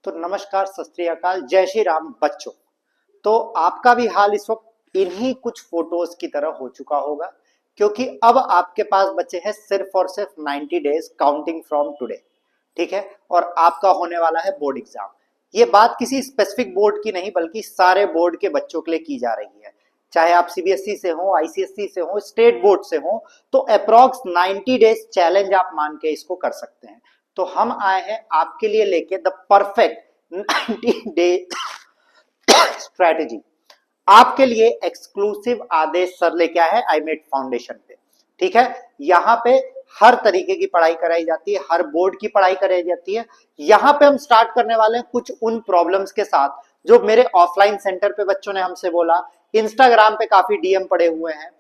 तो नमस्कार, सत श्री अकाल, जय श्री राम बच्चों। तो आपका भी हाल इस वक्त इन्हीं कुछ फोटोज की तरह हो चुका होगा, क्योंकि अब आपके पास बचे हैं सिर्फ और सिर्फ 90 डेज काउंटिंग फ्रॉम टुडे। ठीक है, और आपका होने वाला है बोर्ड एग्जाम। ये बात किसी स्पेसिफिक बोर्ड की नहीं, बल्कि सारे बोर्ड के बच्चों के लिए की जा रही है। चाहे आप सीबीएसई से हो, आईसीएसई से हो, स्टेट बोर्ड से हो, तो अप्रॉक्स 90 डेज चैलेंज आप मान के इसको कर सकते हैं। तो हम आए हैं आपके लिए लेके द परफेक्ट 90 डे स्ट्रेटेजी। आपके लिए एक्सक्लूसिव आदेश सर लेके आए हैं आईमेट फाउंडेशन पे। ठीक है, यहाँ पे हर तरीके की पढ़ाई कराई जाती है, हर बोर्ड की पढ़ाई कराई जाती है। यहाँ पे हम स्टार्ट करने वाले हैं कुछ उन प्रॉब्लम्स के साथ जो मेरे ऑफलाइन सेंटर पे बच्चों ने हमसे बोला, इंस्टाग्राम पे काफी डीएम पड़े हुए हैं,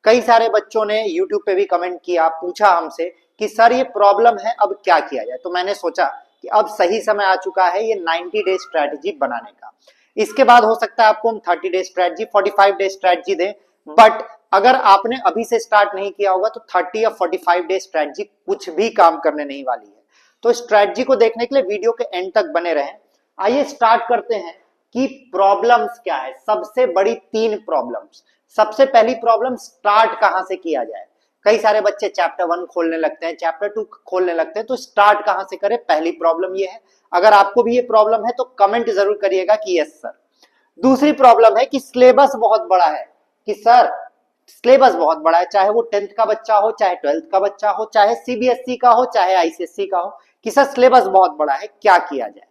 कई सारे बच्चों ने यूट्यूब पे भी कमेंट किया, पूछा हमसे कि सर ये प्रॉब्लम है, अब क्या किया जाए। तो मैंने सोचा कि अब सही समय आ चुका है ये 90 डे स्ट्रेटजी बनाने का। इसके बाद हो सकता है आपको हम 30 डे स्ट्रेटजी, 45 डे स्ट्रेटजी दें, बट अगर आपने अभी से स्टार्ट नहीं किया होगा तो 30 या 45 डे स्ट्रेटजी कुछ भी काम करने नहीं वाली है। तो स्ट्रेटजी को देखने के लिए वीडियो के एंड तक बने रहें। आइए स्टार्ट करते हैं कि प्रॉब्लम्स क्या है। सबसे बड़ी 3 प्रॉब्लम्स। सबसे पहली प्रॉब्लम, स्टार्ट कहां से किया जाए। कई सारे बच्चे चैप्टर 1 खोलने लगते हैं, चैप्टर 2 खोलने लगते हैं, तो स्टार्ट कहां से करें, पहली प्रॉब्लम ये है। अगर आपको भी ये प्रॉब्लम है तो कमेंट जरूर करिएगा कि यस सर। दूसरी प्रॉब्लम है कि सिलेबस बहुत बड़ा है, कि सर सिलेबस बहुत बड़ा है, चाहे वो 10th का बच्चा हो, चाहे 12th का बच्चा हो, चाहे सीबीएसई का हो, चाहे आईसीएसई का हो, कि सर सिलेबस बहुत बड़ा है, क्या किया जाए।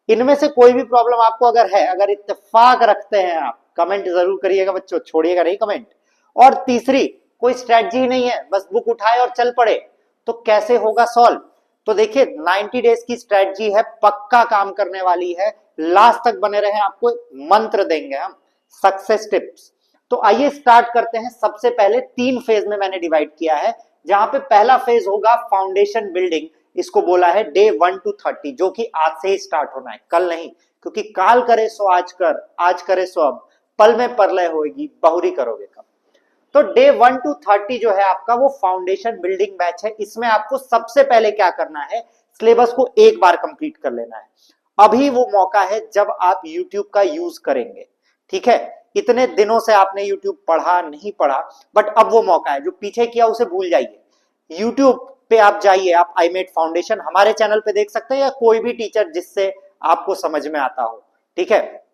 इनमें से कोई भी प्रॉब्लम आपको अगर है, अगर इत्तेफाक रखते हैं आप, कमेंट जरूर करिएगा बच्चों, छोड़िएगा नहीं कमेंट। और तीसरी, कोई स्ट्रेटजी नहीं है, बस बुक उठाए और चल पड़े, तो कैसे होगा सॉल्व। तो देखिए 90 डेज की स्ट्रेटजी है, पक्का काम करने वाली है, लास्ट तक बने रहे, आपको मंत्र देंगे हम, सक्सेस टिप्स। तो आइए स्टार्ट करते हैं। सबसे पहले 3 फेज में मैंने डिवाइड किया है, जहां पे पहला फेज होगा फाउंडेशन बिल्डिंग। इसको बोला है डे 1 to 30, जो कि आज से ही स्टार्ट होना है, कल नहीं, क्योंकि काल करे सो आज कर, आज करे सो अब, पल में परलय होगी, बहुरी करोगे कब। तो डे 1 to 30 जो है आपका, वो फाउंडेशन बिल्डिंग बैच है। इसमें आपको सबसे पहले क्या करना है, सिलेबस को एक बार कंप्लीट कर लेना है। अभी वो मौका है जब आप YouTube का यूज करेंगे। ठीक है, इतने दिनों से आपने YouTube पढ़ा नहीं पढ़ा, बट अब वो मौका है। जो पीछे किया उसे भूल जाइए। YouTube पे आप जाइए, आप आईमेट फाउंडेशन हमारे चैनल पे देख सकते हैं, या कोई भी टीचर जिससे आपको समझ में आता हो। ठीक है,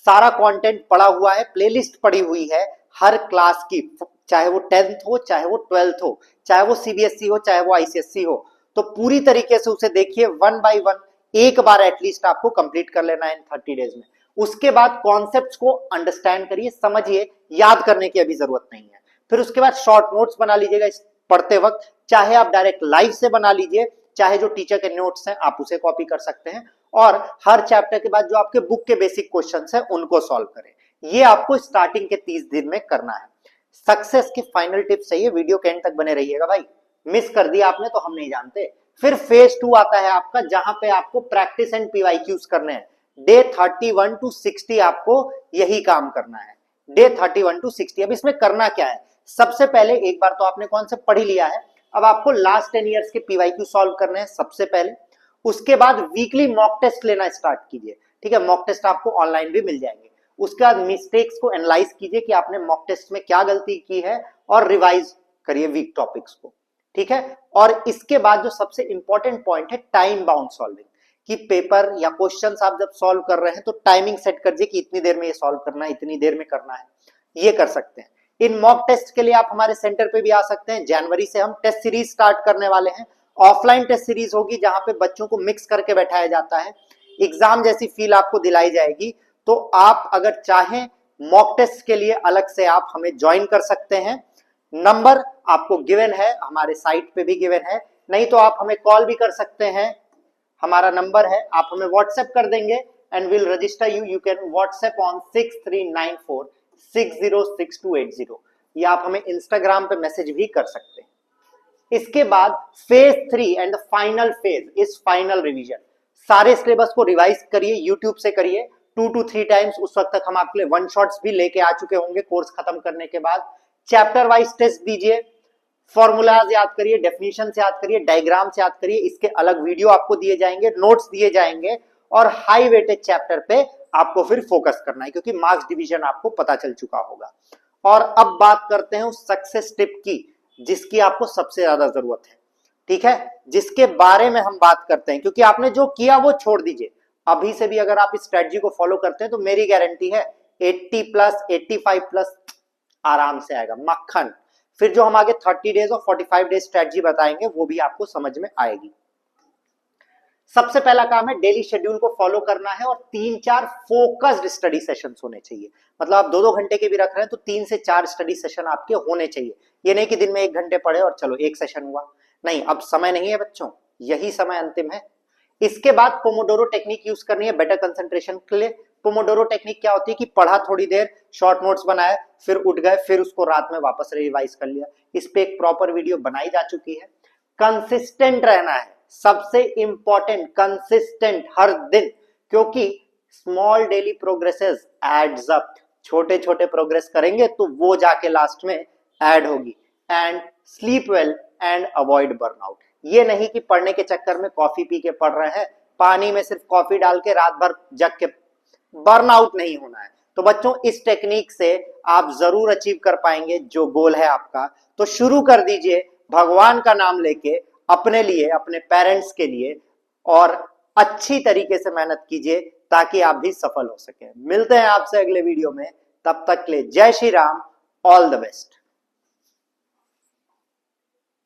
सारा कंटेंट पड़ा हुआ है, प्लेलिस्ट पड़ी हुई है हर क्लास की, चाहे वो 10th हो, चाहे वो 12th हो, चाहे वो सीबीएसई हो, चाहे वो आईसीएसई हो। तो पूरी तरीके से उसे देखिए, 1 by 1 एक बार एटलीस्ट आपको कंप्लीट कर लेना है इन 30 डेज में। उसके बाद कॉन्सेप्ट्स को अंडरस्टैंड करिए, समझिए, याद करने की अभी जरूरत नहीं है। फिर उसके बाद शॉर्ट नोट्स बना लीजिएगा पढ़ते वक्त, चाहे आप डायरेक्ट लाइव से बना लीजिए, चाहे जो टीचर के नोट्स हैं आप उसे कॉपी कर सकते हैं, और हर चैप्टर के बाद जो आपके बुक के बेसिक क्वेश्चंस हैं उनको सॉल्व करें। ये आपको स्टार्टिंग के 30 दिन में करना है। सक्सेस के फाइनल टिप्स चाहिए, वीडियो के एंड तक बने रहिएगा भाई। मिस कर दिया आपने तो हम नहीं जानते। फिर फेज 2 आता है आपका, जहां पे आपको प्रैक्टिस एंड पीवाईक्यूज करने हैं। डे 31 to 60 आपको यही काम करना है, डे 31 to 60। अब इसमें करना क्या है, सबसे पहले एक बार तो आपने कॉन्सेप्ट पढ़ ही लिया है, अब आपको लास्ट 10 ईयर्स के पीवाईक्यू सॉल्व करने हैं सबसे पहले। उसके बाद वीकली मॉक टेस्ट लेना स्टार्ट कीजिए। ठीक है, मॉक टेस्ट आपको ऑनलाइन भी मिल जाएंगे। उसके बाद मिस्टेक्स को एनालाइज कीजिए कि आपने मॉक टेस्ट में क्या गलती की है, और रिवाइज करिए वीक टॉपिक्स को। ठीक है, और इसके बाद जो सबसे इंपॉर्टेंट पॉइंट है, टाइम बाउंड सॉल्विंग, कि पेपर या क्वेश्चंस आप जब सॉल्व कर रहे हैं तो टाइमिंग सेट कर दीजिए कि इतनी देर में ये सॉल्व करना है, इतनी देर में करना है। ये कर सकते हैं। इन मॉक टेस्ट के लिए आप हमारे सेंटर पे भी आ सकते हैं। जनवरी से हम टेस्ट सीरीज स्टार्ट करने वाले हैं। ऑफलाइन टेस्ट सीरीज होगी, जहां पे बच्चों को मिक्स करके बैठाया जाता है, एग्जाम जैसी फील आपको दिलाई जाएगी। तो आप अगर चाहें मॉक टेस्ट के लिए अलग से आप हमें ज्वाइन कर सकते हैं। नंबर आपको गिवन है, हमारे साइट पे भी गिवन है, नहीं तो आप हमें कॉल भी कर सकते हैं। हमारा नंबर है, आप हमें व्हाट्सएप कर देंगे and will register you. You can WhatsApp on 6394606280, या आप हमें इंस्टाग्राम पे मैसेज भी कर सकते हैं। इसके बाद phase 3 and final phase is final revision. सारे सिलेबस को रिवाइज करिए, यूट्यूब से करिए 2 to 3 टाइम्स। उस वक्त तक हम आपके लिए 1 शॉट्स भी लेके आ चुके होंगे कोर्स खत्म करने के बाद। चैप्टर वाइज टेस्ट दीजिए, फॉर्मूलाज याद करिए, डेफिनेशन याद करिए, डायग्राम्स याद करिए। इसके अलग वीडियो आपको दिए जाएंगे, नोट्स दिए जाएंगे, और हाई वेटेज चैप्टर पे आपको फिर फोकस करना है, क्योंकि मार्क्स डिवीजन आपको पता चल चुका होगा। और अब बात करते हैं उस सक्सेस टिप की जिसकी आपको सबसे ज्यादा जरूरत है, ठीक है, जिसके बारे में हम बात करते हैं, क्योंकि आपने जो किया वो छोड़ दीजिए। अभी से भी अगर आप इस स्ट्रेटजी को फॉलो करते हैं तो मेरी गारंटी है 80 प्लस 85 प्लस आराम से आएगा, मक्खन। फिर जो हम आगे 30 डेज और 45 डेज स्ट्रेटजी बताएंगे वो भी आपको समझ में आएगी। सबसे पहला काम है डेली शेड्यूल को फॉलो करना है और 3-4 फोकस्ड स्टडी सेशंस होने चाहिए। मतलब आप 2-2 घंटे के भी रख रहे हैं तो 3 से 4 स्टडी सेशन आपके होने चाहिए। ये नहीं कि दिन में 1 घंटे पढ़े और चलो एक सेशन हुआ, नहीं, अब समय नहीं है बच्चों, यही समय अंतिम है। इसके बाद पोमोडोरो टेक्निक यूज करनी है बेटर कंसंट्रेशन के लिए। पोमोडोरो टेक्निक क्या होती है कि पढ़ा थोड़ी देर, शॉर्ट नोट्स बनाए, फिर उठ गए, फिर उसको रात में वापस रिवाइज कर लिया। इस पे एक प्रॉपर वीडियो बनाई जा चुकी है। कंसिस्टेंट रहना है, सबसे इंपॉर्टेंट, कंसिस्टेंट हर दिन, क्योंकि small daily progresses adds up. छोटे छोटे प्रोग्रेस करेंगे तो वो जाके लास्ट में ऐड होगी। And sleep well and avoid burnout. ये नहीं कि पढ़ने के चक्कर में कॉफी पी के पढ़ रहे हैं, पानी में सिर्फ कॉफी डाल के रात भर जग के, बर्नआउट नहीं होना है। तो बच्चों इस टेक्निक से आप जरूर अचीव कर पाएंगे जो गोल है आपका। तो शुरू कर दीजिए भगवान का नाम लेके, अपने लिए, अपने पेरेंट्स के लिए, और अच्छी तरीके से मेहनत कीजिए ताकि आप भी सफल हो सके। मिलते हैं आपसे अगले वीडियो में, तब तक के लिए जय Shri Ram, all the best.